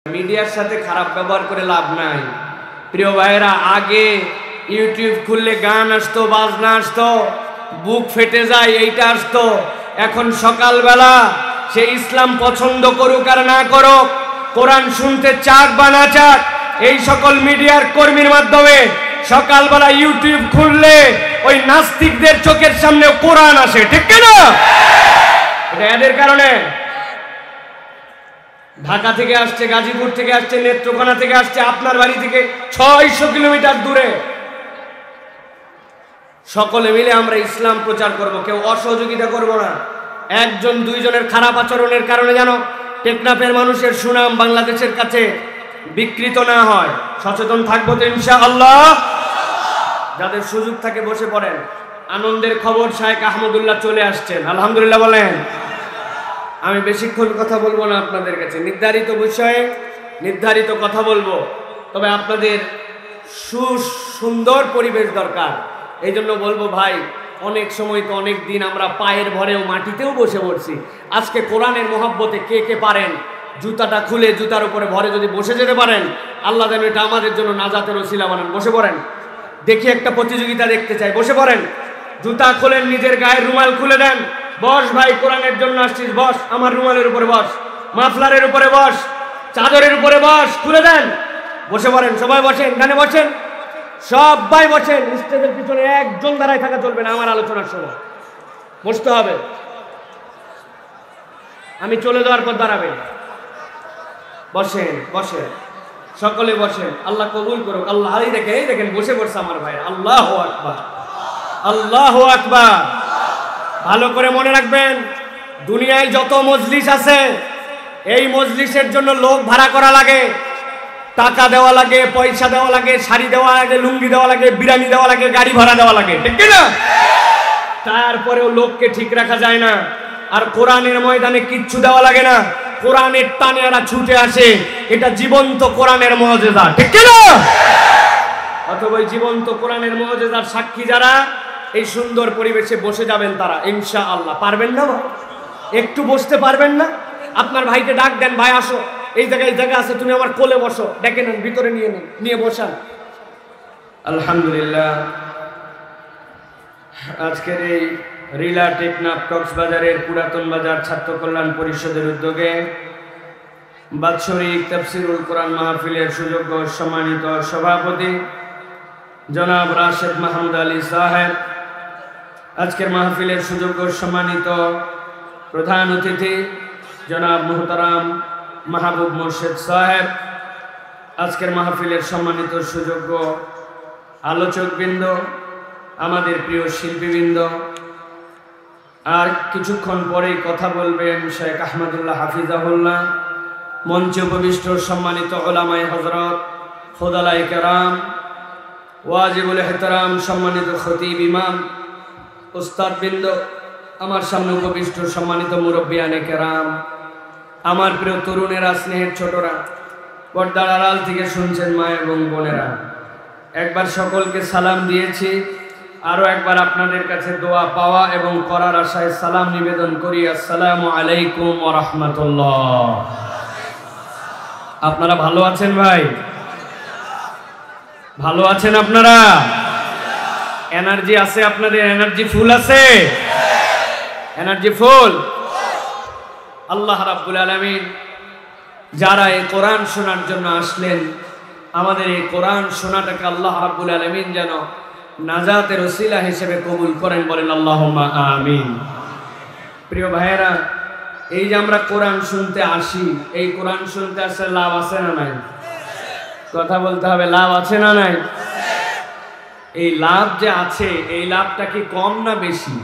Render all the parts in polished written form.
মিডিয়ার সাথে খারাপ ব্যবহার করে লাভ নাই। প্রিয় ভাইরা, আগে ইউটিউব খুললে গান আসতো, বাজনা আসতো, বুক ফেটে যায়, এইটা আসতো। এখন সকালবেলা সে ইসলাম পছন্দ করুক আর না করুক, কোরআন শুনতে চাক বা না চাক, এই সকল মিডিয়ার কর্মীর মাধ্যমে সকালবেলা ইউটিউব খুললে ওই নাস্তিকদের চোখের সামনে কোরআন আসে, ঠিক কিনা? এটা এদের কারণে। ঢাকা থেকে আসছে, গাজীপুর থেকে আসছে, নেত্রকোনা থেকে আসছে, আপনার বাড়ি থেকে 600 কিলোমিটার দূরে। সকলে মিলে আমরা ইসলাম প্রচার করব, কেউ অসহযোগিতা করব না। একজন দুইজনের খারাপ আচরণের কারণে যেন টেকনাফের মানুষের সুনাম বাংলাদেশের কাছে বিকৃত না হয়, সচেতন থাকবো তো ইনশাআল্লাহ। যাদের সুযোগ থাকে বসে পড়েন। আনন্দের খবর, শায়েখ আহমদুল্লাহ চলে আসছেন, আলহামদুলিল্লাহ বলেন। আমি বেশিক্ষণ কথা বলবো না আপনাদের কাছে, নির্ধারিত বিষয়ে নির্ধারিত কথা বলবো, তবে আপনাদের সুন্দর পরিবেশ দরকার। এই জন্য বলবো ভাই, অনেক সময় তো অনেক দিন আমরা পায়ের ভরেও মাটিতেও বসে পড়ছি। আজকে কোরআনের মহব্বতে কে কে পারেন জুতাটা খুলে জুতার উপরে ভরে যদি বসে যেতে পারেন, আল্লাহ যেন এটা আমাদের জন্য নাজাতের ওসিলা বানান। বসে পড়েন, দেখি একটা প্রতিযোগিতা দেখতে চাই। বসে পড়েন, জুতা খোলেন, নিজের গায়ের রুমাল খুলে দেন। বস ভাই, কোরআনের জন্য আসছিস, বস, আমার রুমালের উপরে বস, মাফলারের উপরে বস, চাদরের উপরে বস, খুলে দেন। বসে পড়েন, সবাই বসেন, গানে বসেন, সবাই বসেন। স্টেজের পিছনে একজন দাঁড়ায় থাকা চলবে না, আমার আলোচনার সময় বসতে হবে। আমি চলে যাওয়ার পর দাঁড়াবেন। বসেন বসেন, সকলে বসেন, আল্লাহ কবুল করুক। আল্লাহ, এই দেখেন, এই দেখেন বসে পড়ছে আমার ভাই। আল্লাহু আকবার, আল্লাহু আকবার। ভালো করে মনে রাখবেন, দুনিয়ায় যত মজলিস আছে, এই মজলিসের জন্য লোক ভাড়া করা লাগে, টাকা দেওয়া লাগে, পয়সা দেওয়া লাগে, শাড়ি দেওয়া লাগে, লুঙ্গি দেওয়া লাগে, বিরিয়ানি দেওয়া লাগে, গাড়ি ভাড়া দেওয়া লাগে, ঠিক না? তারপরেও লোককে ঠিক রাখা যায় না। আর কোরআনের ময়দানে কিচ্ছু দেওয়া লাগে না, কোরআনের টানে এরা ছুটে আসে। এটা জীবন্ত কোরআনের মুজিজা, ঠিক না? অথবা জীবন্ত কোরআনের মুজিজার সাক্ষী যারা এই সুন্দর পরিবেশে বসে যাবেন, তারা ইনশাআল্লাহ পারবেন না? একটু বসতে পারবেন না? আপনার ভাইকে ডাক দেন, ভাই আসো, এই জায়গায় জায়গা আছে, তুমি আমার কোলে বসো, ডেকে নেন, ভিতরে নিয়ে নেন, নিয়ে বসান। আলহামদুলিল্লাহ, আজকের এই রিলা টেকনাফ কক্সবাজারের পুরাতন বাজার ছাত্র কল্যাণ পরিষদের উদ্যোগে বাৎসরিক তাফসীরুল কোরআন মাহফিলের সুযোগ্য সম্মানিত সভাপতি জনাব রাশেদ মাহমুদ আলী সাহেব, আজকের মাহফিলের সুযোগ্য সম্মানিত প্রধান অতিথি জনাব মুহতারাম মাহবুব মোর্শেদ সাহেব, আজকের মাহফিলের সম্মানিত সুযোগ্য আলোচকবৃন্দ, আমাদের প্রিয় শিল্পীবৃন্দ, আর কিছুক্ষণ পরেই কথা বলবেন শেখ আহমদুল্লাহ হাফিজাহুল্লাহ, মঞ্চে উপবিষ্ট সম্মানিত ওলামায়ে হযরত, ফুদালায়ে কেরাম, ওয়াজিবুল ইহতিরাম, সম্মানিত খতিব ইমাম, উস্তাদবৃন্দ, আমার সামনে উপবিষ্ট সম্মানিত মুরব্বিয়ানে কেরাম, আমার প্রিয় তরুণেরা, স্নেহের ছোটরা, পর্দার আড়াল থেকে শুনছেন মা এবং বোনেরা, একবার সকলকে সালাম দিয়েছি। আরও একবার আপনাদের কাছে দোয়া পাওয়া এবং করার আশায় সালাম নিবেদন করি। আসসালামু আলাইকুম ওয়া রাহমাতুল্লাহ। আপনারা ভালো আছেন ভাই? ভালো আছেন আপনারা? এনার্জি আছে আপনাদের? এনার্জি ফুল আছে? এনার্জি ফুল? আল্লাহ রাব্বুল আলামিন যারা এই কোরআন শোনার জন্য আসলেন, আমাদের এই কোরআন শোনাটাকে আল্লাহ রাব্বুল আলামিন যেন নাজাতের ওসিলা হিসেবে কবুল করেন, বলেন আল্লাহুম্মা আমিন। প্রিয় ভাইয়েরা, এই যে আমরা কোরআন শুনতে আসি, এই কোরআন শুনতে আসলে লাভ আছে না নাই? কথা বলতে হবে, লাভ আছে না নাই? এই লাভ যে আছে, এই লাভটা কি কম না বেশি?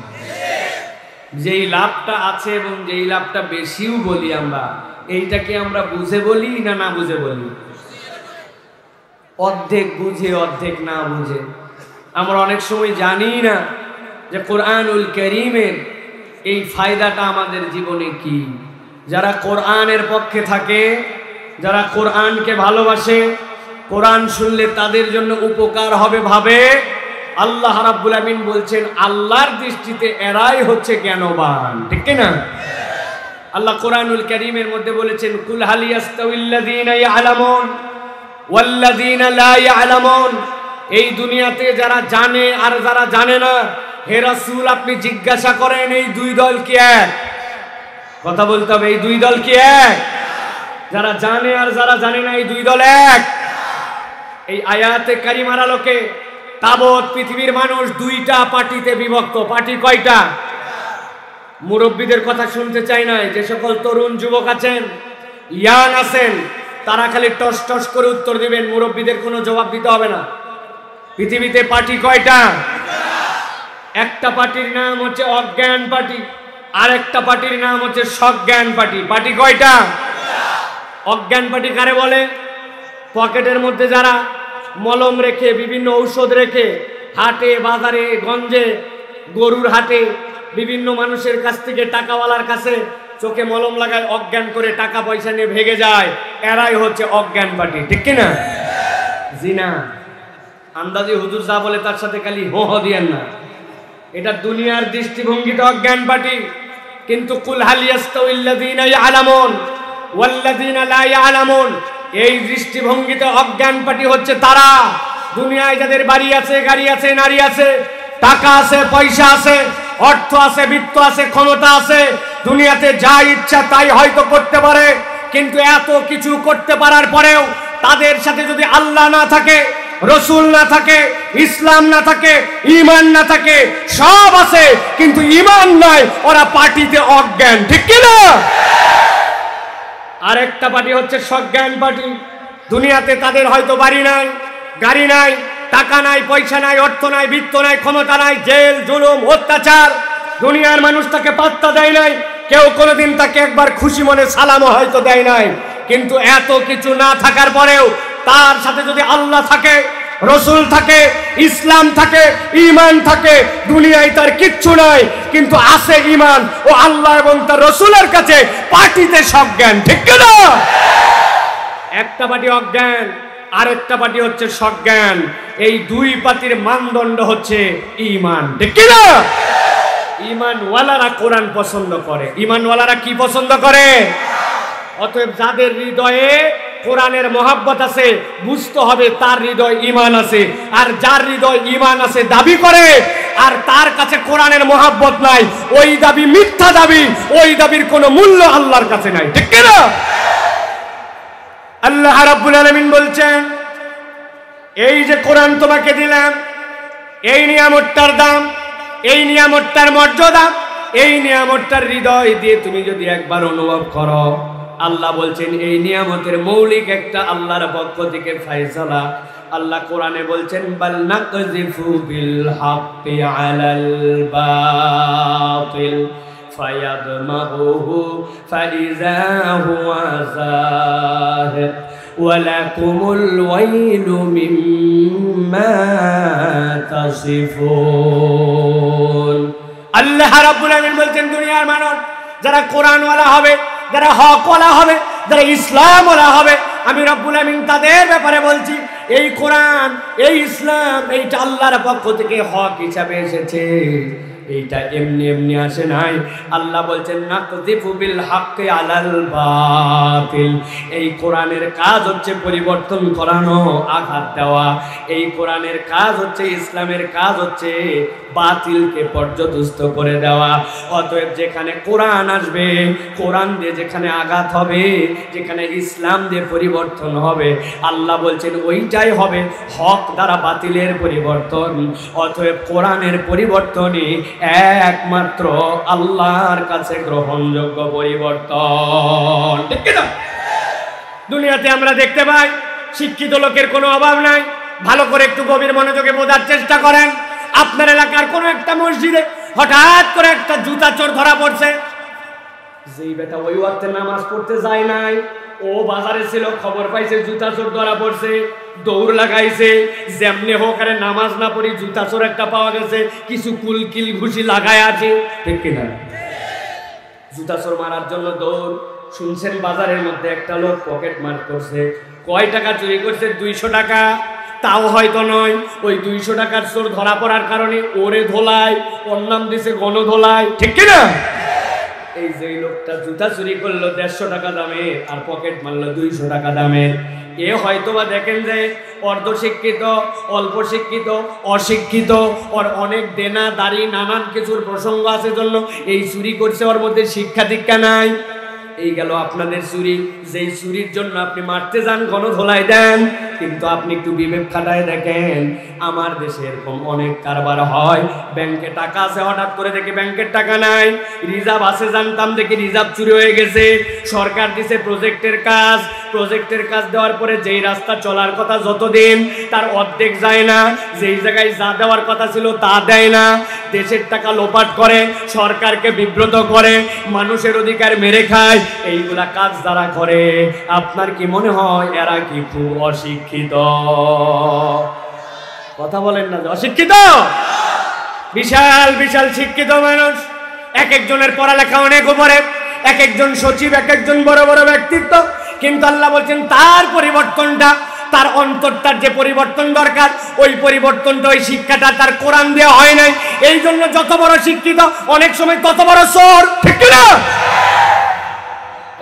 যেই লাভটা আছে এবং যেই লাভটা বেশিও বলি আমরা, এইটা কি আমরা বুঝে বলি না না বুঝে বলি? অর্ধেক বুঝে অর্ধেক না বুঝে। আমরা অনেক সময় জানি না যে কোরআনুল কারীমের এই ফায়দাটা আমাদের জীবনে কি। যারা কোরআনের পক্ষে থাকে, যারা কোরআনকে ভালোবাসে, কোরআন শুনলে তাদের জন্য উপকার হবে ভাবে, আল্লাহ রাব্বুল আমিন বলছেন আল্লাহর দৃষ্টিতে এরাই হচ্ছে জ্ঞানবান, ঠিক না? আল্লাহ কোরআনুল কারীমের মধ্যে বলেছেন, কুল হাল ইয়াস্তাউিল্লাযীনা ইয়ালামুন ওয়াল্লাযীনা লা ইয়ালামুন। এই দুনিয়াতে যারা জানে আর যারা জানে না, হে রাসূল আপনি জিজ্ঞাসা করেন এই দুই দল কি এক? কথা বলতে হবে, এই দুই দল কি এক? যারা জানে আর যারা জানে না, এই দুই দল এক। এই আয়াতে কারিমার আলোকে তাবৎ পৃথিবীর মানুষ দুইটা পার্টিতে বিভক্ত। পার্টি কয়টা? মুরব্বীদের কথা শুনতে চাই না। যে সকল তরুণ যুবক আছেন, ইয়াং আছেন, তারা খালি টস টস করে উত্তর দিবেন, মুরব্বীদের কোনো জবাব দিতে হবে না। পৃথিবীতে পার্টি কয়টা? একটা পার্টির নাম হচ্ছে অজ্ঞান পার্টি, আর একটা পার্টির নাম হচ্ছে সজ্ঞান পার্টি। পার্টি কয়টা? অজ্ঞান পার্টি কারে বলে? পকেটের মধ্যে যারা মলম রেখে, বিভিন্ন ঔষধ রেখে হাটে বাজারে গঞ্জে গরুর হাটে বিভিন্ন মানুষের কাছ থেকে, টাকাওয়ালার কাছে চোখে মলম লাগায়, অজ্ঞান করে টাকা পয়সা নিয়ে ভেগে যায়, এরাই হচ্ছে অজ্ঞান পার্টি। ঠিক কিনা? জিনা আন্দাজি হুজুর যা বলে তার সাথে খালি হো হো দিয়েন না। এটা দুনিয়ার দৃষ্টিভঙ্গিতে অজ্ঞান পার্টি। কিন্তু কুল হাল ইয়াস্তাউিল্লাযীনা ইয়ালামুন ওয়াল্লাযীনা লা ইয়ালামুন, এই দৃষ্টিভঙ্গিতে অজ্ঞান পার্টি হচ্ছে তারা, দুনিয়ায় যাদের বাড়ি আছে, গাড়ি আছে, নারী আছে, টাকা আছে, পয়সা আছে, অর্থ আছে, বিত্ত আছে, ক্ষমতা আছে, দুনিয়াতে যা ইচ্ছা তাই হয়তো করতে পারে। কিন্তু এত কিছু করতে পারার পরেও তাদের সাথে যদি আল্লাহ না থাকে, রসুল না থাকে, ইসলাম না থাকে, ঈমান না থাকে, সব আছে কিন্তু ঈমান নাই, ওরা পার্টিতে অজ্ঞান। ঠিক কি না? আরেকটা পার্টি হচ্ছে সজ্ঞান পার্টি। দুনিয়াতে তাদের হয়তো বাড়ি নাই, গাড়ি নাই, টাকা নাই, পয়সা নাই, অর্থ নাই, বিত্ত নাই, ক্ষমতা নাই, জেল জুলুম অত্যাচার, দুনিয়ার মানুষ তাকে পাত্তা দেয় নাই, কেউ কোনোদিন তাকে একবার খুশি মনে সালামও হয়তো দেয় নাই। কিন্তু এত কিছু না থাকার পরেও তার সাথে যদি আল্লাহ থাকে, রসুল থাকে, ইসলাম থাকে, ঈমান থাকে, দুনিয়ায় তার কিচ্ছু নাই কিন্তু আছে ঈমান ও আল্লাহ এবং তার রসুলের কাছে, পার্টিতে সজ্ঞান। ঠিক না? একটা পার্টি অজ্ঞান, আরেকটা পার্টি হচ্ছে সজ্ঞান। এই দুই পার্টির মানদণ্ড হচ্ছে ঈমান। ঠিক না? ঈমানওয়ালারা কোরআন পছন্দ করে। ঈমানওয়ালারা কি পছন্দ করে? অতএব যাদের হৃদয়ে কোরআনের মহব্বত আছে, বুঝতে হবে তার হৃদয় ঈমান আছে। আর যার হৃদয় ঈমান আছে দাবি করে আর তার কাছে কোরআনের মহব্বত নাই, ওই দাবি মিথ্যা দাবি, ওই দাবির কোনো মূল্য আল্লাহর কাছে নাই। ঠিক না? আল্লাহ রাব্বুল আলামিন বলছেন, এই যে কোরআন তোমাকে দিলাম, এই নিয়ামতটার দাম, এই নিয়ামতটার মর্যাদা, এই নিয়ামতটার হৃদয় দিয়ে তুমি যদি একবার অনুভব করো, আল্লাহ বলছেন এই নিয়ামতের মৌলিক একটা আল্লাহর পক্ষ থেকে ফয়সালা। আল্লাহ কোরআনে বলছেন, বাল নাকযিফু বিল হাক্কি আলাল বাতিল ফায়াদমাগুহু ফাইযা হুয়া যাহিক ওয়ালাকুমুল ওয়াইলু মিম্মা তাসিফুন। আল্লাহ রাব্বুল আলামিন বলছেন, দুনিয়ার মানুষ যারা কোরআনওয়ালা হবে, যারা হকওয়ালা হবে, যারা ইসলামওয়ালা হবে, আমি রব্বুল আমিন তাদের ব্যাপারে বলছি, এই কোরআন, এই ইসলাম, এইটা আল্লাহর পক্ষ থেকে হক হিসাবে এসেছে, এইটা এমনি এমনি আসে নাই। আল্লাহ বলছেন, নাকযিফু বিল হাক্কি আলাল বাতিল। এই কোরআনের কাজ হচ্ছে পরিবর্তন করানো, আঘাত দেওয়া। এই কোরআনের কাজ হচ্ছে, ইসলামের কাজ হচ্ছে বাতিলকে পর্যদস্ত করে দেওয়া। অতএব যেখানে কোরআন আসবে, কোরআন দিয়ে যেখানে আঘাত হবে, যেখানে ইসলাম দিয়ে পরিবর্তন হবে, আল্লাহ বলছেন ওইটাই হবে হক দ্বারা বাতিলের পরিবর্তন। অতএব কোরআনের পরিবর্তনই একমাত্র আল্লাহর কাছে গ্রহণযোগ্য পরিবর্তন। ঠিক কি না? দুনিয়াতে আমরা দেখতে পাই শিক্ষিত লোকের কোনো অভাব নাই। ভালো করে একটু গভীর মনোযোগে বোঝার চেষ্টা করেন। আপনার এলাকার কোনো একটা মসজিদে হঠাৎ করে একটা জুতা চোর ধরা পড়ছে। যেই বেটা ওই ওয়াক্তে নামাজ পড়তে যায় নাই, ও বাজারে ছিল, খবর পাইছে জুতা চোর ধরা পড়ছে, দৌড় লাগাইছে, যেমনি হোক আরে নামাজ না পড়ি জুতা চোর একটা পাওয়া গেছে, কিছু কুলকিল ঘুষি লাগায় আছে। ঠিক কিনা? জুতা চোর মারার জন্য দৌড়। শুনছেন বাজারের মধ্যে একটা লোক পকেট মার করছে। কয় টাকা চুরি করছে? 200 টাকা। তাও হয়তো নয়, ওই 200 টাকার চোর ধরা পড়ার কারণে ওরে ধোলায়, ওর নাম দিছে গণধোলায়। ঠিক কিনা? এই যে লোকটা জুতা চুরি করলো 150 টাকা দামের আর পকেট মারলো 200 টাকা দামের, এ হয়তোবা দেখেন যে অর্ধশিক্ষিত, অল্প শিক্ষিত, অশিক্ষিত, ওর অনেক দেনা দাড়ি নানান কিছুর প্রসঙ্গ আছে জন্য এই চুরি করছে, ওর মধ্যে শিক্ষা দীক্ষা নাই। এই গেল আপনাদের চুরি, যেই চুরির জন্য আপনি মারতে যান, গণধোলাই দেন। কিন্তু আপনি একটু বিবেক খাটায় দেখেন, আমার দেশে এরকম অনেক কারবার হয়। ব্যাংকে টাকা আছে, হঠাৎ করে দেখি ব্যাংকের টাকা নাই। রিজার্ভ আছে জানতাম, দেখি রিজার্ভ চুরি হয়ে গেছে। সরকার দিছে প্রজেক্টের কাজ, প্রজেক্টের কাজ দেওয়ার পরে যেই রাস্তা চলার কথা যতদিন, তার অর্ধেক যায় না। যেই জায়গায় যা দেওয়ার কথা ছিল তা দেয় না। দেশের টাকা লোপাট করে, সরকারকে বিব্রত করে, মানুষের অধিকার মেরে খায়। এইগুলা কাজ যারা করে, আপনার কি মনে হয় এরা কি খুব অশিক্ষিত? কথা বলেন না, অশিক্ষিত? বিশাল বিশাল শিক্ষিত মানুষ, এক একজনের পড়ালেখা অনেক উপরে, এক একজন সচিব, এক একজন বড় বড় ব্যক্তিত্ব। কিন্তু আল্লাহ বলছেন তার পরিবর্তনটা, তার অন্তরটার যে পরিবর্তন দরকার, ওই পরিবর্তনটা, ওই শিক্ষাটা তার কোরআন দেওয়া হয় নাই। এই জন্য যত বড় শিক্ষিত অনেক সময় তত বড় চোর, ঠিক না?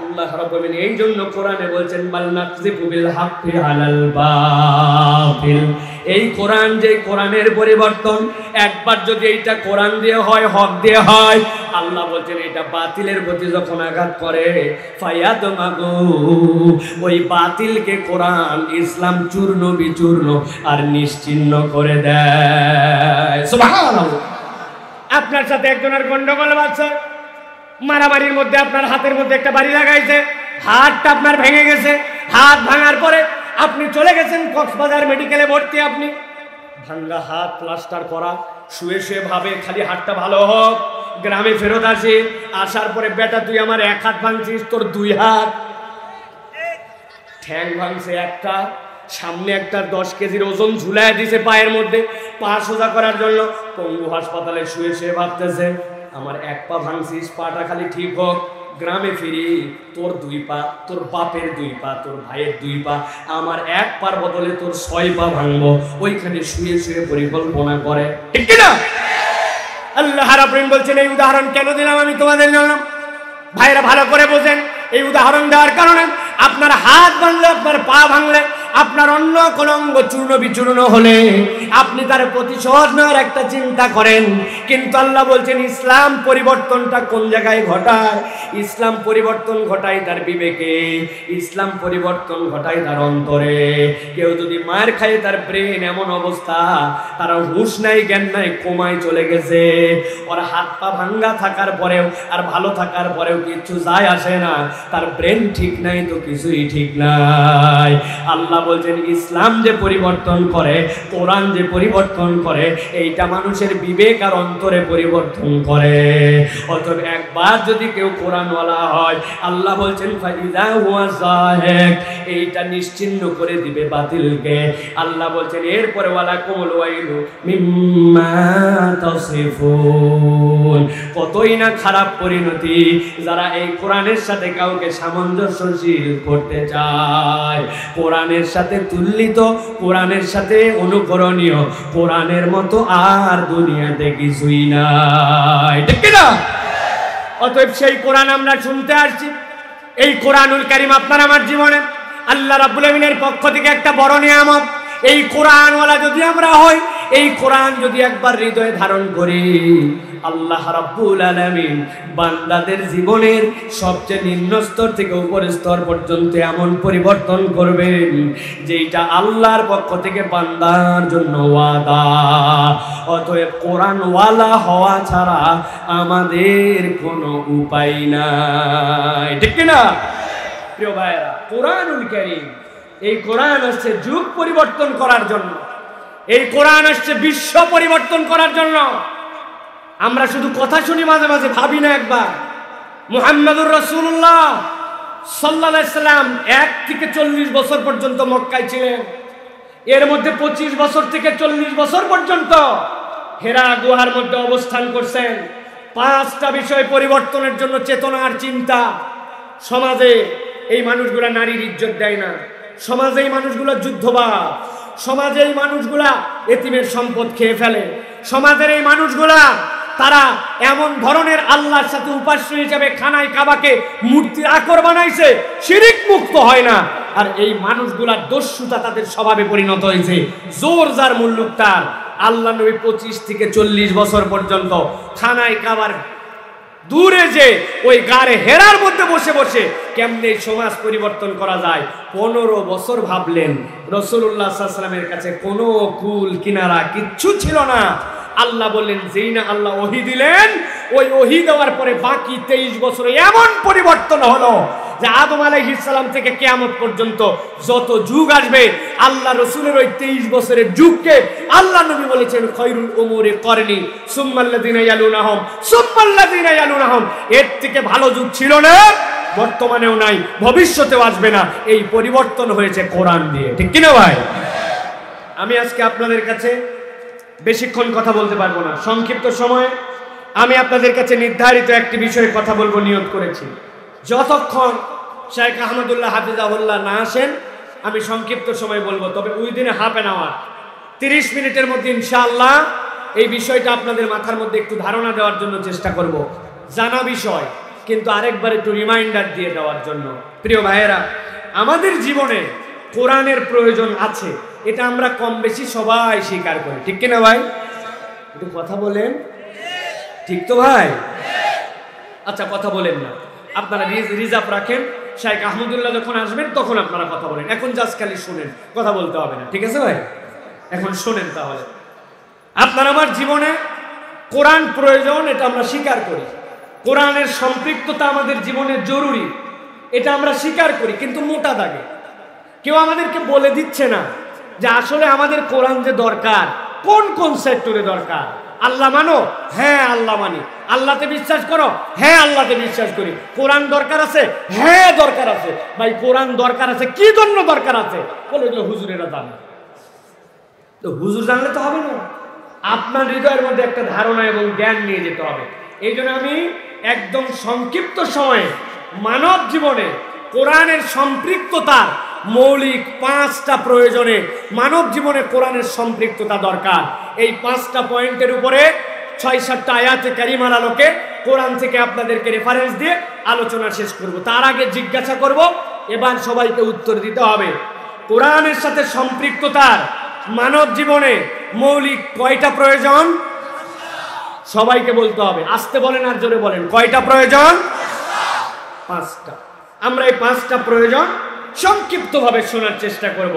আল্লাহ রাব্বুল আলামিন এই জন্য কোরআনে বলছেন বাল নাকযিবু বিল হাক্কি আলাল বাতিল। এই কোরআন, যে কোরআনের পরিবর্তন, একবার যদি এইটা কোরআন দিয়ে হয়, হক দিয়ে হয়, আল্লাহ বলছেন এটা বাতিলের প্রতি যখন আঘাত করে, ফায়াদমাগু, ওই বাতিলকে কোরআন ইসলাম চূর্ণ বিচূর্ণ আর নিশ্চিহ্ন করে দেয়। সুবহানাল্লাহ। আপনার সাথে একজনের গন্ডগোল বাজছে, মারামারির মধ্যে আপনার হাতের মধ্যে একটা বাড়ি লাগাইছে, হাতটা আপনার ভেঙে গেছে। হাত ভাঙার পরে আপনি চলে গেছেন কক্সবাজার মেডিকেলে ভর্তি। আপনি ভাঙ্গা হাত, প্লাস্টার করা, শুয়ে শুয়ে ভাবে খালি হাতটা ভালো হোক। গ্রামে ফেরত আসে, আসার পরে বেটা তুই আমার এক হাত ভাঙছিস, তোর 2 হাত। ঠ্যাং ভাঙছে একটা, সামনে একটা 10 কেজির ওজন ঝুলায় দিছে পায়ের মধ্যে, পা সোজা করার জন্য। পঙ্গু হাসপাতালে শুয়ে শুয়ে ভাবতেছে আমার এক পা ভাঙছিস, পাটা খালি ঠিক হোক। গ্রামে ফিরি, তোর 2 পা, তোর বাপের 2 পা, তোর ভাইয়ের 2 পা, আমার এক পার বদলে তোর 6 পা ভাঙবো। ওইখানে শুয়ে শুয়ে পরিকল্পনা করে, ঠিক না? আল্লাহ রাব্বুল আলামিন বলছেন এই উদাহরণ কেন দিলাম আমি তোমাদের জন্য? ভাইরা ভালো করে বোঝেন, এই উদাহরণ দেওয়ার কারণে আপনার হাত ভাঙলে, আপনার পা ভাঙলে, আপনার অন্য কোন অঙ্গ চূর্ণ বিচূর্ণ হলে আপনি তার প্রতিশোধ নেওয়ার একটা চিন্তা করেন। কিন্তু আল্লাহ বলছেন ইসলাম পরিবর্তনটা কোন জায়গায় ঘটায়? ইসলাম পরিবর্তন ঘটায় তার বিবেকে, ইসলাম পরিবর্তন ঘটায় তার অন্তরে। কেউ যদি মার খায়, তার ব্রেন এমন অবস্থা, তার হুঁশ নাই, জ্ঞান নাই, কোমায় চলে গেছে। ওর হাত পা ভাঙ্গা থাকার পরেও আর ভালো থাকার পরেও কিছু যায় আসে না, তার ব্রেন ঠিক নাই তো কিছুই ঠিক নাই। আল্লাহ বলছেন ইসলাম যে পরিবর্তন করে, কোরআন যে পরিবর্তন করে, এইটা মানুষের বিবেক আর অন্তরে পরিবর্তন করে। অতএব একবার যদি কেউ কোরআনওয়ালা হয়, আল্লাহ বলছেন ফাইদা হুয়া যাহিক, এইটা নিশ্চিহ্ন করে দিবে বাতিলকে। আল্লাহ বলছেন এরপরে ওয়ালা কুমুল ওয়াইলু মিম্মা তাসিফুন, কতই না খারাপ পরিণতি যারা এই কোরআনের সাথে কাউকে সামঞ্জস্যশীল করতে চায়, কোরআনের সাথে তুল্যিত, কোরআনের সাথে অনুকরণীয়, কোরআনের মতো আর দুনিয়াতে কিছুই নাই, ঠিক না? অতএব সেই কোরআন আমরা শুনতে আসছি। এই কোরআনুল কারীম আপনার আমার জীবনে আল্লাহ রাব্বুল আলামিনের পক্ষ থেকে একটা বড় নিয়ামত। এই কোরআনওয়ালা যদি আমরা হই, এই কোরআন যদি একবার হৃদয়ে ধারণ করি, আল্লাহ রাব্বুল আলামিন বান্দাদের জীবনের সবচেয়ে নিম্ন স্তর থেকে উপরের স্তর পর্যন্ত এমন পরিবর্তন করবেন যেটা আল্লাহর পক্ষ থেকে বান্দার জন্য ওয়াদা। অতএব কোরআনওয়ালা হওয়া ছাড়া আমাদের কোনো উপায় নাই, ঠিক না? প্রিয় ভাইরা, কোরআনুল কারীম, এই কোরআন আসছে যুগ পরিবর্তন করার জন্য, এই কোরআন আসছে বিশ্ব পরিবর্তন করার জন্য। আমরা শুধু কথা শুনি, মাঝে মাঝে ভাবি না একবার। মুহাম্মদুর রাসূলুল্লাহ সাল্লাল্লাহু আলাইহি সাল্লাম 1 থেকে 40 বছর পর্যন্ত মক্কায় ছিলেন। এর মধ্যে 25 বছর থেকে 40 বছর পর্যন্ত হেরা গুহার মধ্যে অবস্থান করছেন। 5টা বিষয় পরিবর্তনের জন্য চেতনা আর চিন্তা। সমাজে এই মানুষগুলা নারীর ইজ্জত দেয় না, সমাজে এই মানুষগুলা যুদ্ধবাজ, সমাজে এই মানুষগুলা এতিমের সম্পদ খেয়ে ফেলে, সমাজের এই মানুষগুলা তারা এমন ধরনের আল্লাহর সাথে উপাস্য হিসেবে খানায় কাবাকে মূর্তির আকর বানাইছে, শিরিক মুক্ত হয় না। আর এই মানুষগুলার দস্যুতা তাদের স্বভাবে পরিণত হয়েছে। জোর যার মুল্লুক তার। আল্লাহ নবী 25 থেকে 40 বছর পর্যন্ত খানায় কাবার দূরে যে ওই গাড়ে হেরার মধ্যে বসে বসে কেমনে সমাজ পরিবর্তন করা যায় 15 বছর ভাবলেন। রাসূলুল্লাহ সাল্লাল্লাহু আলাইহি ওয়াসাল্লামের কাছে কোনো কুল কিনারা কিচ্ছু ছিল না। আল্লাহ বললেন, যেই না আল্লাহ ওহী দিলেন, ওই ওহী দেওয়ার পরে বাকি 23 বছরে এমন পরিবর্তন হলো যে আদম আলাইহিস সালাম থেকে কিয়ামত পর্যন্ত যত যুগ আসবে, আল্লাহ রাসূলের ওই 23 বছরের যুগকে আল্লাহ নবী বলেছেন খায়রুল উমুরি করনি সুম্মাল্লাযিনা ইয়ালুনাহুম সুম্মাল্লাযিনা ইয়ালুনাহুম। এর থেকে ভালো যুগ ছিল না, বর্তমানেও নাই, ভবিষ্যতেও আসবে না। এই পরিবর্তন হয়েছে কোরআন দিয়ে, ঠিক কি না ভাই? আমি আজকে আপনাদের কাছে বেশিক্ষণ কথা বলতে পারবো না। সংক্ষিপ্ত সময়ে আমি আপনাদের কাছে নির্ধারিত একটি বিষয়ে কথা বলবো নিয়ত করেছি। যতক্ষণ শেখ আহমদুল্লাহ হাফিজাহুল্লাহ না আসেন আমি সংক্ষিপ্ত সময় বলবো, তবে উইদিন হাফ অ্যান আওয়ার 30 মিনিটের মধ্যে ইনশাআল্লাহ এই বিষয়টা আপনাদের মাথার মধ্যে একটু ধারণা দেওয়ার জন্য চেষ্টা করব। জানা বিষয় কিন্তু আরেকবার একটু রিমাইন্ডার দিয়ে দেওয়ার জন্য। প্রিয় ভাইয়েরা, আমাদের জীবনে কোরআনের প্রয়োজন আছে, এটা আমরা কম বেশি সবাই স্বীকার করি, ঠিক কিনা ভাই? একটু কথা বলেন, ঠিক তো ভাই? আচ্ছা, কথা বলেন না, আপনারা রিজার্ভ রাখেন। শেখ আহমদুল্লাহ যখন আসবেন তখন আপনারা কথা বলেন। এখন জাস্ট খালি শুনেন, কথা বলতে হবে না, ঠিক আছে ভাই? এখন শোনেন। তাহলে আপনার আমার জীবনে কোরআন প্রয়োজন, এটা আমরা স্বীকার করি। কোরআনের সম্পৃক্ততা আমাদের জীবনে জরুরি, এটা আমরা স্বীকার করি। কিন্তু মোটা দাগে কেউ আমাদেরকে বলে দিচ্ছে না যে আসলে আমাদের কোরআন যে দরকার, কোন কোন সেক্টরে দরকার। আল্লাহ মানো? হ্যাঁ আল্লাহ মানি। আল্লাহতে বিশ্বাস করো? হ্যাঁ আল্লাহতে বিশ্বাস করি। কোরআন দরকার আছে? হ্যাঁ দরকার আছে। ভাই কোরআন দরকার আছে, কি জন্য দরকার আছে? বলে যে হুজুরেরা জানে। তো হুজুর জানলে তো হবে না, আপনার হৃদয়ের মধ্যে একটা ধারণা এবং জ্ঞান নিয়ে যেতে হবে। এই জন্য আমি একদম সংক্ষিপ্ত সময়ে মানব জীবনে কোরআনের সম্পৃক্ততার মৌলিক 5টা প্রয়োজনে মানব জীবনে কোরআনের সম্পৃক্ততা দরকার, এই 5টা পয়েন্টের উপরে 6-7টা আয়াতে কারিমার আলোকে কোরআন থেকে আপনাদেরকে রেফারেন্স দিয়ে আলোচনা শেষ করব। তার আগে জিজ্ঞাসা করব, এবার সবাইকে উত্তর দিতে হবে, কোরআনের সাথে সম্পৃক্ততার মানব জীবনে মৌলিক কয়টা প্রয়োজন? সবাইকে বলতে হবে, আস্তে বলেন আর জোরে বলেন, কয়টা প্রয়োজন? 5টা। আমরা এই 5টা প্রয়োজন সংক্ষিপ্তভাবে শোনার চেষ্টা করব।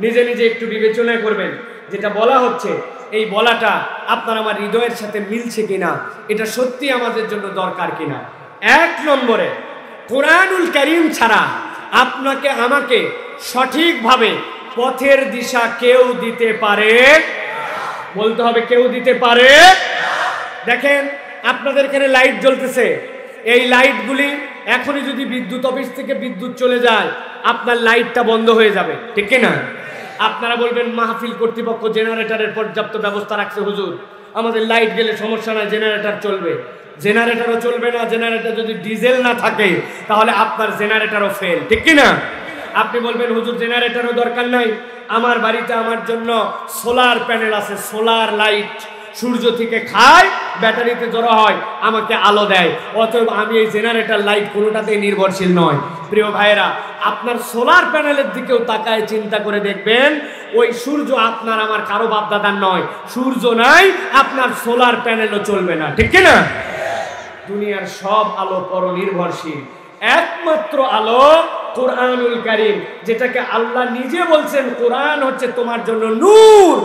নিজে নিজে একটু বিবেচনা করবেন যেটা বলা হচ্ছে এই বলাটা আপনার আমার হৃদয়ের সাথে মিলছে কিনা, এটা সত্যি আমাদের জন্য দরকার কিনা। 1 নম্বরে, কোরআনুল কারীম ছাড়া আপনাকে আমাকে সঠিকভাবে পথের দিশা কেউ দিতে পারে? বলতে হবে, কেউ দিতে পারে। দেখেন আপনাদের এখানে লাইট জ্বলতেছে, এই লাইটগুলি এখনই যদি বিদ্যুৎ অফিস থেকে বিদ্যুৎ চলে যায় আপনার লাইটটা বন্ধ হয়ে যাবে, ঠিক কিনা? আপনারা বলবেন মাহফিল কর্তৃপক্ষ জেনারেটরের পর্যাপ্ত ব্যবস্থা রাখছে, হুজুর আমাদের লাইট গেলে সমস্যা নাই, জেনারেটর চলবে। জেনারেটরও চলবে না, জেনারেটর যদি ডিজেল না থাকে তাহলে আপনার জেনারেটরও ফেল, ঠিক কিনা? আপনি বলবেন হুজুর জেনারেটরও দরকার নাই, আমার বাড়িতে আমার জন্য সোলার প্যানেল আছে, সোলার লাইট সূর্য থেকে খায়, ব্যাটারিতে জড়ো হয়, আমাকে আলো দেয়, অতএব আমি এই জেনারেটর লাইট কোনোটাতেই নির্ভরশীল নয়। প্রিয় ভাইয়েরা, আপনার সোলার প্যানেলের দিকেও তাকায় চিন্তা করে দেখবেন, ওই সূর্য আপনার আমার কারো বাপদাদার নয়। সূর্য নাই, আপনার সোলার প্যানেলও চলবে না, ঠিক কিনা? দুনিয়ার সব আলো পরনির্ভরশীল, একমাত্র আলো কোরআনুল কারীম, যেটাকে আল্লাহ নিজে বলছেন কোরআন হচ্ছে তোমার জন্য নূর।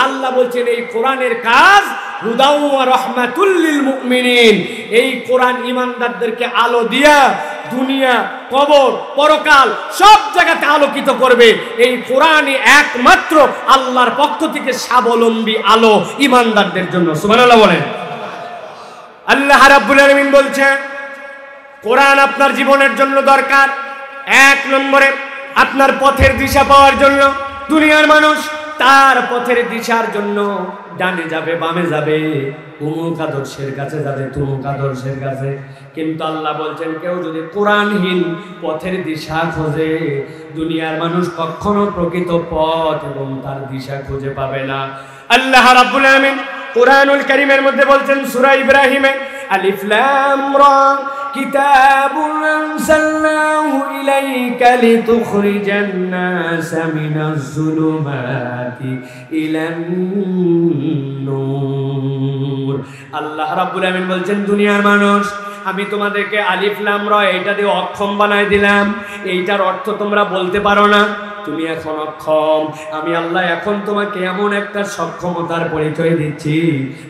আল্লাহ বলছেন এই কোরআনের কাজ হুদাউ ওয়া রাহমাতুল লিল মুমিনিন, এই কোরআন ঈমানদারদেরকে আলো দিয়া দুনিয়া, কবর, পরকাল সব জায়গাতে আলোকিত করবে। এই কোরআনই একমাত্র আল্লাহর পক্ষ থেকে স্বাবলম্বী আলো ঈমানদারদের জন্য। সুবহানাল্লাহ বলেন। আল্লাহ রাব্বুল আলামিন বলছেন কোরআন আপনার জীবনের জন্য দরকার। 1 নম্বরে, আপনার পথের দিশা পাওয়ার জন্য। দুনিয়ার মানুষ তার পথের দিশার জন্য ডানে যাবে, বামে যাবে, অমুক আদর্শের কাছে যাবে, তমুক আদর্শের কাছে, কিন্তু আল্লাহ বলছেন কেউ যদি কোরআনহীন পথের দিশা খোঁজে, দুনিয়ার মানুষ কখনো প্রকৃত পথ এবং তার দিশা খুঁজে পাবে না। আল্লাহ রাব্বুল আলামিন কুরআনুল কারীমের মধ্যে বলছেন সূরা ইব্রাহিমে আলিফ লাম রা কিতাবুন আনজালনাহু ইলাইকা লিতুখরিজান নাসা মিনাজ যুলুমাতি ইলান নূর। আল্লাহ রাব্বুল আমিন বলছেন দুনিয়ার মানুষ, আমি তোমাদেরকে আলিফ লাম রা এইটা দিয়ে অক্ষম বানায় দিলাম, এইটার অর্থ তোমরা বলতে পারো না, তুমি এখন অক্ষম। আমি আল্লাহ এখন তোমাকে এমন একটা সক্ষমতার পরিচয় দিচ্ছি,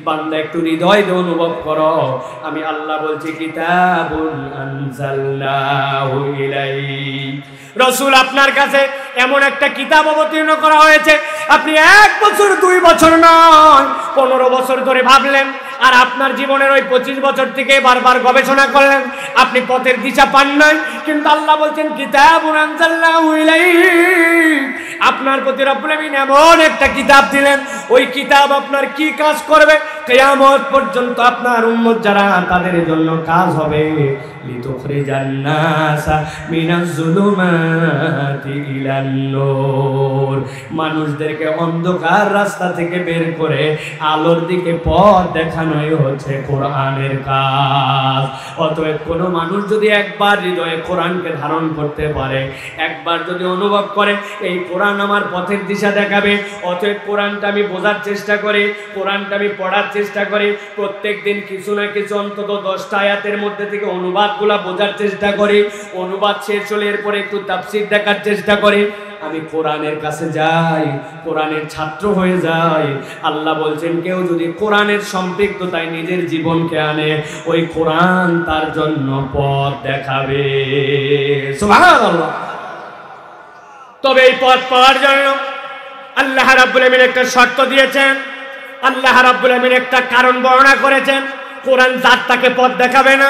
বান্দা একটু হৃদয় দিয়ে অনুভব করো। আমি আল্লাহ বলছি কিতাবুন আনজালনাহু ইলাইক, রাসূল আপনার কাছে এমন একটা কিতাব অবতীর্ণ করা হয়েছে, আপনি 1 বছর 2 বছর নয় 15 বছর ধরে ভাবলেন, আর আপনার জীবনের ওই 25 বছর থেকে বারবার গবেষণা করলেন, আপনি পথের দিশা পান নাই। কিন্তু আল্লাহ বলছেন কিতাবুন আনজালনাহু ইলাইক, আপনার প্রতি রব্বুল আমিন এমন একটা কিতাব দিলেন, ওই কিতাব আপনার কি কাজ করবে কিয়ামত পর্যন্ত আপনার উম্মত যারা তাদের জন্য কাজ হবে লিতুখরিজান নাসা মিনাজ যুলুমাতি ইলান নূর, মানুষদেরকে অন্ধকার রাস্তা থেকে বের করে আলোর দিকে পথ দেখানোই হচ্ছে কোরআনের কাজ। অতএব কোনো মানুষ যদি একবার হৃদয়ে কোরআনকে ধারণ করতে পারে, একবার যদি অনুভব করে এই কোরআন আমার পথের দিশা দেখাবে, অতএব কোরআনটা আমি বোঝার চেষ্টা করি, কোরআনটা আমি পড়ার চেষ্টা করি, প্রত্যেক দিন কিছু না কিছু অন্তত 10টা আয়াতের মধ্যে থেকে অনুবাদগুলা বোঝার চেষ্টা করি, অনুবাদ শেষ হলে এরপরে একটু তাফসীর দেখার চেষ্টা করি, আমি কোরআনের কাছে যাই, কোরআনের ছাত্র হয়ে যাই। আল্লাহ বলছেন কেউ যদি কোরআনের সম্পৃক্ততায় নিজের জীবনকে আনে, ওই কোরআন তার জন্য পথ দেখাবে। সুবহানাল্লাহ। তবে এই পথ পাওয়ার জন্য আল্লাহ রাব্বুল আমিন একটা শর্ত দিয়েছেন, আল্লাহ রাব্বুল আমিন একটা কারণ বর্ণনা করেছেন। কোরআন যাত্রাকে পথ দেখাবে না,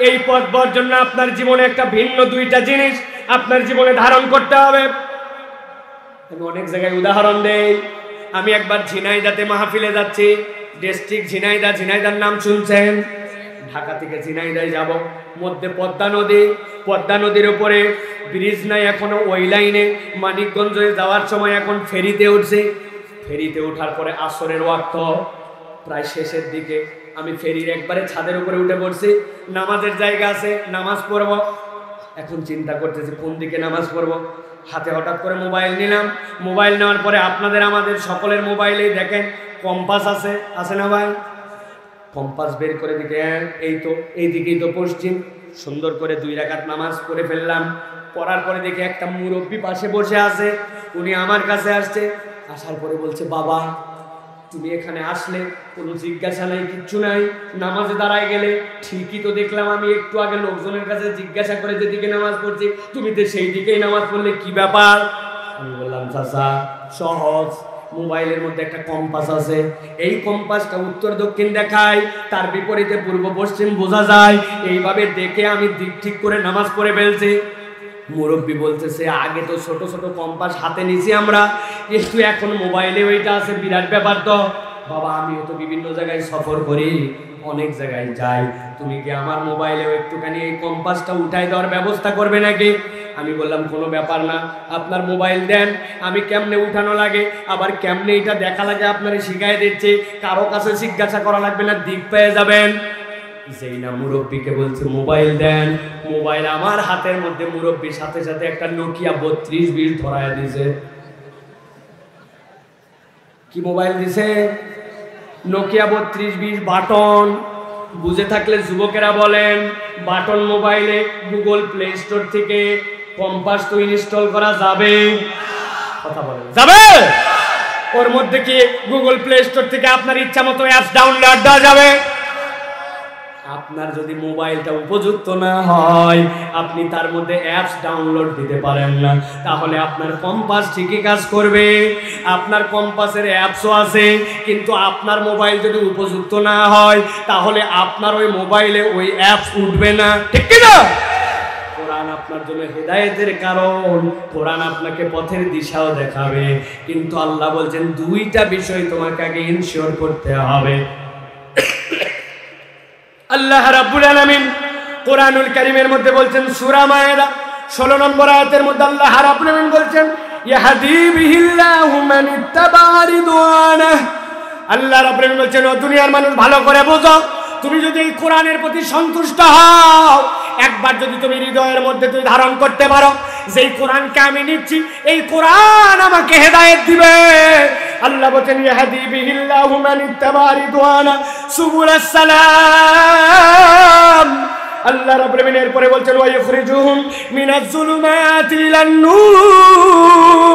এই পথ পাওয়ার জন্য আপনার জীবনে একটা ভিন্ন 2টা জিনিস আপনার জীবনে ধারণ করতে হবে। আমি অনেক জায়গায় উদাহরণ দেই। আমি একবার ঝিনাইদাতে মাহফিলে যাচ্ছি, ডিস্ট্রিক্ট ঝিনাইদা, ঝিনাইদার নাম শুনছেন? ঢাকা থেকে ঝিনাইদায় যাব, মধ্যে পদ্মা নদী, পদ্মা নদীর উপরে ব্রিজ নাই এখনো, ওই লাইনে মানিকগঞ্জে যাওয়ার সময় এখন ফেরিতে উঠছে। ফেরিতে ওঠার পরে আসরের ওয়াক্ত প্রায় শেষের দিকে, আমি ফেরির একবারে ছাদের উপরে উঠে পড়ছি, নামাজের জায়গা আছে, নামাজ পড়ব। এখন চিন্তা করতেছি কোন দিকে নামাজ পড়ব, হাতে হঠাৎ করে মোবাইল নিলাম। মোবাইল নেওয়ার পরে আপনাদের আমাদের সকলের মোবাইলেই দেখেন কম্পাস আছে, আছে না ভাই? কম্পাস বের করে দিকে এই তো এই দিকেই তো পশ্চিম, সুন্দর করে 2 রাকাত নামাজ পড়ে ফেললাম। পড়ার পরে দেখে একটা মুরব্বী পাশে বসে আছে, উনি আমার কাছে আসছে, আসার পরে বলছে বাবা তুমি এখানে আসলে কোনো জিজ্ঞাসা নাই, কিচ্ছু নাই, নামাজে দাঁড়ায় গেলে ঠিকই তো দেখলাম আমি একটু আগে লোকজনের কাছে জিজ্ঞাসা করে যেদিকে নামাজ পড়ছি তুমি তো সেই দিকেই নামাজ পড়লে, কি ব্যাপার? আমি বললাম চাচা সহজ, মোবাইলের মধ্যে একটা কম্পাস আছে, এই কম্পাসটা উত্তর দক্ষিণ দেখায়, তার বিপরীতে পূর্ব পশ্চিম বোঝা যায়, এইভাবে দেখে আমি দিক ঠিক করে নামাজ পড়ে ফেলছি। মুরব্বী বলতেছে আগে তো ছোট ছোট কম্পাস হাতে নিছি আমরা, কিন্তু এখন মোবাইলে ওইটা আছে, বিরাট ব্যাপার তো। বাবা আমিও তো বিভিন্ন জায়গায় সফর করি, অনেক জায়গায় যাই, তুমি কি আমার মোবাইলেও একটুখানি এই কম্পাসটা উঠাই দেওয়ার ব্যবস্থা করবে নাকি? আমি বললাম কোনো ব্যাপার না, আপনার মোবাইল দেন, আমি কেমনে উঠানো লাগে আবার কেমনে এটা দেখা লাগে আপনারা শিখাই দিচ্ছি, কারো কাছে জিজ্ঞাসা করা লাগবে না, দিক পেয়ে যাবেন। যেই না মুরব্বীকে বলছে মোবাইল দেন, মোবাইল আমার হাতের মধ্যে, মুরব্বীর সাথে সাথে একটা নোকিয়া 3220 ধরায় দিছে। কি মোবাইল দিছে? Nokia 3220 button. বুঝে থাকলে যুবকেরা বলেন, বাটন মোবাইলে গুগল প্লে স্টোর থেকে কম্পাস তো ইনস্টল করা যাবে? কথা বলেন যাবে? ওর মধ্যে কি গুগল প্লে স্টোর থেকে আপনার ইচ্ছা মতো অ্যাপস ডাউনলোড দেওয়া যাবে? আপনার যদি মোবাইলটা উপযুক্ত না হয়, আপনি তার মধ্যে অ্যাপস ডাউনলোড দিতে পারেন না, তাহলে আপনার কম্পাস ঠিকই কাজ করবে, আপনার কম্পাসের অ্যাপসও আছে, কিন্তু আপনার মোবাইল যদি উপযুক্ত না হয় তাহলে আপনার ওই মোবাইলে ওই অ্যাপস উঠবে না, ঠিক কি না? কোরআন আপনার জন্য হেদায়েতের কারণ, কোরআন আপনাকে পথের দিশাও দেখাবে, কিন্তু আল্লাহ বলছেন 2টা বিষয় তোমাকে আগে ইনশিওর করতে হবে। আল্লাহ রাব্বুল আলামিন কোরআনুল কারীমের মধ্যে বলছেন সূরা মায়েদা 16 নম্বর আয়াতের মধ্যে আল্লাহ রাব্বুল আলামিন বলছেন ইয়াহদি বিহিল্লাহু মান ইত্তাবা রিদওয়ানাহু আল্লাহ রাব্বুল আলামিন বলছেন, ও দুনিয়ার মানুষ ভালো করে বোঝো, তুমি যদি এই কোরআনের প্রতি সন্তুষ্ট হও, একবার যদি তুমি হৃদয়ের মধ্যে তুমি ধারণ করতে পারো যেই কোরআনকে আমি নিচ্ছি, এই কোরআন আমাকে হেদায়েত দিবে। আল্লাহ বলেন, ইয়াহদি বিহিল্লাহু মান ইত্তাবা রিদওয়ানা সুবুলাস সালাম। আল্লাহ রাব্বুল আলামিন এরপরে বলছেন, ওয়া ইখরিজুহুম মিনাজ যুলুমাতি ইলান নূর।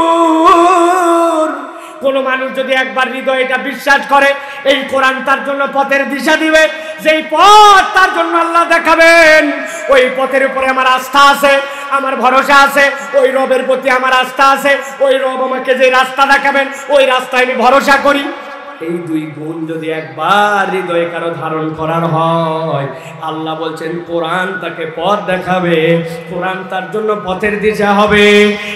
কোন মানুষ যদি একবার হৃদয়ে এটা বিশ্বাস করে এই কোরআন তার জন্য পথের দিশা দিবে, যেই পথ তার জন্য আল্লাহ দেখাবেন, ওই পথের উপরে আমার আস্থা আছে, আমার ভরসা আছে, ওই রবের প্রতি আমার আস্থা আছে, ওই রব আমাকে যে রাস্তা দেখাবেন ওই রাস্তায় আমি ভরসা করি। এই দুই গুণ যদি একবার হৃদয়ে কারো ধারণ করার হয়, আল্লাহ বলছেন কোরআন তাকে পথ দেখাবে, কোরআন তার জন্য পথের দিশা হবে।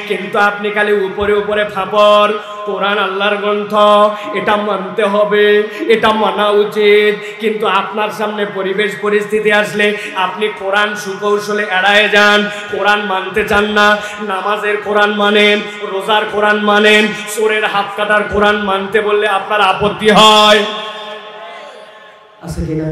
কিন্তু আপনি খালি উপরে উপরে ফাপড়, কোরআন আল্লাহর গ্রন্থ, এটা মানতে হবে, এটা মানা উচিত, কিন্তু আপনার সামনে পরিবেশ পরিস্থিতি আসলে আপনি কোরআন সুকৌশলে এড়ায়ে যান, কোরআন মানতে চান না। নামাজের কোরআন মানেন, রোজার কোরআন মানেন, চোরের হাত কাটার কোরআন মানতে বললে আপনার আপত্তি হয়, আছে কিনা?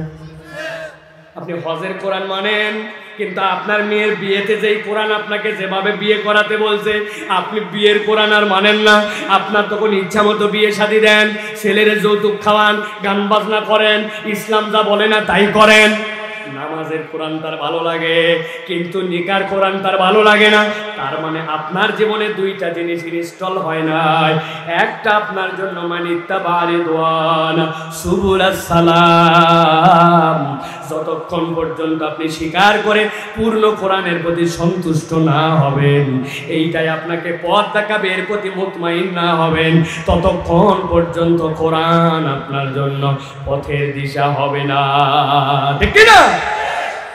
আপনি হজের কোরআন মানেন, কিন্তু আপনার মেয়ের বিয়েতে যেই কোরআন আপনাকে যেভাবে বিয়ে করাতে বলছে, আপনি বিয়ের কোরআন আর মানেন না। আপনার তখন ইচ্ছা মতো বিয়ে শাদী দেন, ছেলের যৌতুক খাওয়ান, গান বাজনা করেন, ইসলাম যা বলে না তাই করেন। নামাজের কোরআন তার ভালো লাগে, কিন্তু নিকার কোরআন তার ভালো লাগে না। তার মানে আপনার জীবনে দুইটা জিনিস ইনস্টল হয় নাই। একটা আপনার জন্য মানিত্তাবা রিদওয়ানা সুবুলাস সালাম, যতক্ষণ পর্যন্ত আপনি স্বীকার করে পূর্ণ কোরআনের প্রতি সন্তুষ্ট না হবেন, এইটাই আপনাকে পথ দেখাবে, এর প্রতি মুতমাইন না হবেন, ততক্ষণ পর্যন্ত কোরআন আপনার জন্য পথের দিশা হবে না। ঠিক না?